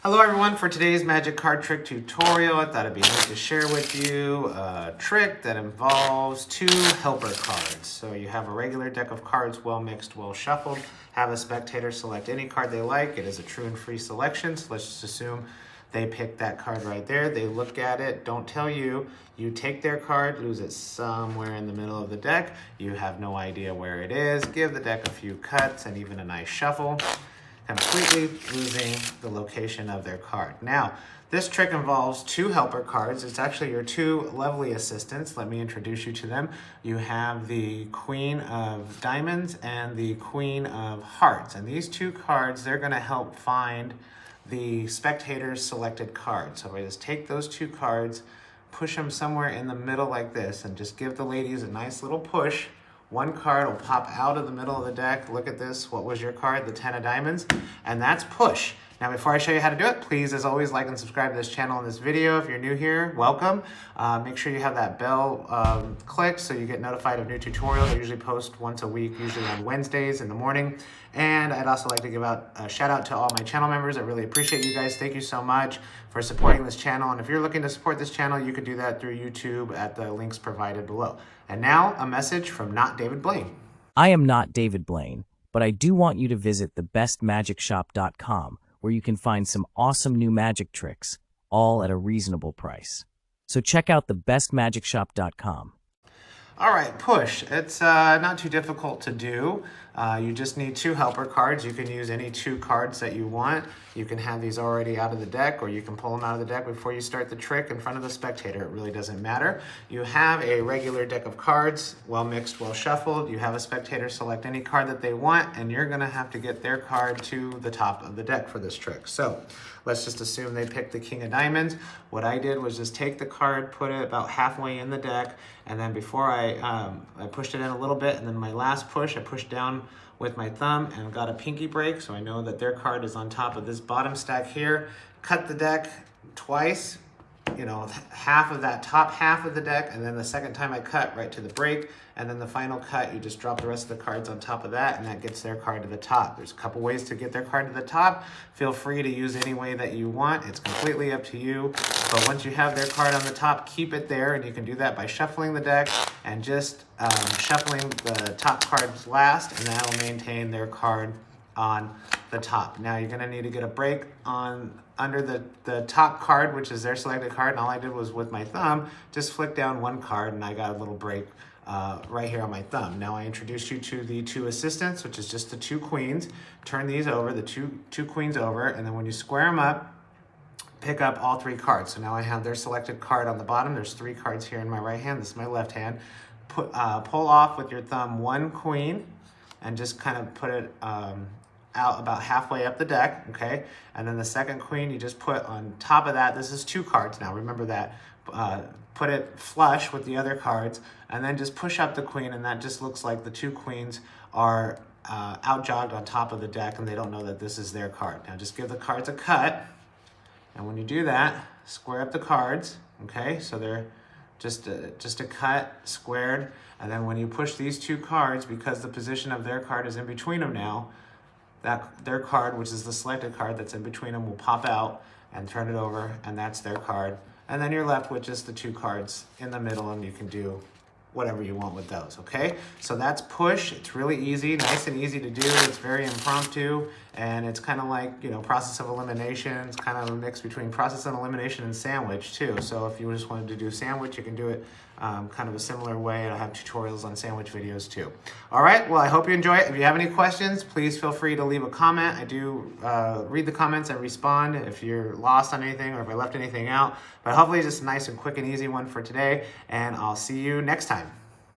Hello everyone, for today's magic card trick tutorial, I thought it'd be neat to share with you a trick that involves two helper cards. So you have a regular deck of cards, well mixed, well shuffled. Have a spectator select any card they like. It is a true and free selection, so let's just assume they pick that card right there. They look at it, don't tell you. You take their card, lose it somewhere in the middle of the deck. You have no idea where it is. Give the deck a few cuts and even a nice shuffle, completely losing the location of their card. Now, this trick involves two helper cards. It's actually your two lovely assistants. Let me introduce you to them. You have the Queen of Diamonds and the Queen of Hearts. And these two cards, they're gonna help find the spectator's selected card. So if I just take those two cards, push them somewhere in the middle like this, and just give the ladies a nice little push. One card will pop out of the middle of the deck. Look at this. What was your card? The 10 of diamonds. And that's push. Now, before I show you how to do it, please, as always, like and subscribe to this channel and this video. If you're new here, welcome. Make sure you have that bell clicked so you get notified of new tutorials. I usually post once a week, usually on Wednesdays in the morning. And I'd also like to give out a shout out to all my channel members. I really appreciate you guys. Thank you so much for supporting this channel. And if you're looking to support this channel, you can do that through YouTube at the links provided below. And now, a message from Not David Blaine. I am not David Blaine, but I do want you to visit thebestmagicshop.com, where you can find some awesome new magic tricks, all at a reasonable price. So check out thebestmagicshop.com. All right, push. It's not too difficult to do. You just need two helper cards. You can use any two cards that you want. You can have these already out of the deck, or you can pull them out of the deck before you start the trick in front of the spectator. It really doesn't matter. You have a regular deck of cards, well mixed, well shuffled. You have a spectator select any card that they want, and you're gonna have to get their card to the top of the deck for this trick. So let's just assume they picked the King of Diamonds. What I did was just take the card, put it about halfway in the deck, and then before I pushed it in a little bit, and then my last push, I pushed down with my thumb and got a pinky break, so I know that their card is on top of this bottom stack here. Cut the deck twice, half of that top half of the deck, and then the second time I cut right to the break, and then the final cut, you just drop the rest of the cards on top of that, and that gets their card to the top. There's a couple ways to get their card to the top. Feel free to use any way that you want. It's completely up to you. But once you have their card on the top, keep it there, and you can do that by shuffling the deck and just shuffling the top cards last, and that'll maintain their card on the top. Now you're gonna need to get a break under the top card, which is their selected card, and all I did was with my thumb, just flick down one card, and I got a little break right here on my thumb. Now I introduced you to the two assistants, which is just the two queens. Turn these over, the two queens over, and then when you square them up, pick up all three cards. So now I have their selected card on the bottom. There's three cards here in my right hand. This is my left hand. Pull off with your thumb one queen and just kind of put it out about halfway up the deck, okay? And then the second queen, you just put on top of that. This is two cards now, remember that. Put it flush with the other cards, and then just push up the queen, and that just looks like the two queens are out-jogged on top of the deck, and they don't know that this is their card. Now just give the cards a cut, and when you do that, square up the cards, okay? So they're just a cut, squared, and then when you push these two cards, because the position of their card is in between them now, that their card, which is the selected card that's in between them, will pop out and turn it over, and that's their card. And then you're left with just the two cards in the middle, and you can do whatever you want with those, okay? So that's push. It's really easy, nice and easy to do. It's very impromptu, and it's kind of like, process of elimination. It's kind of a mix between process of elimination and sandwich too. So if you just wanted to do sandwich, you can do it kind of a similar way. I have tutorials on sandwich videos too. All right, well, I hope you enjoy it. If you have any questions, please feel free to leave a comment. I do read the comments and respond if you're lost on anything or if I left anything out. But hopefully just a nice and quick and easy one for today, and I'll see you next time.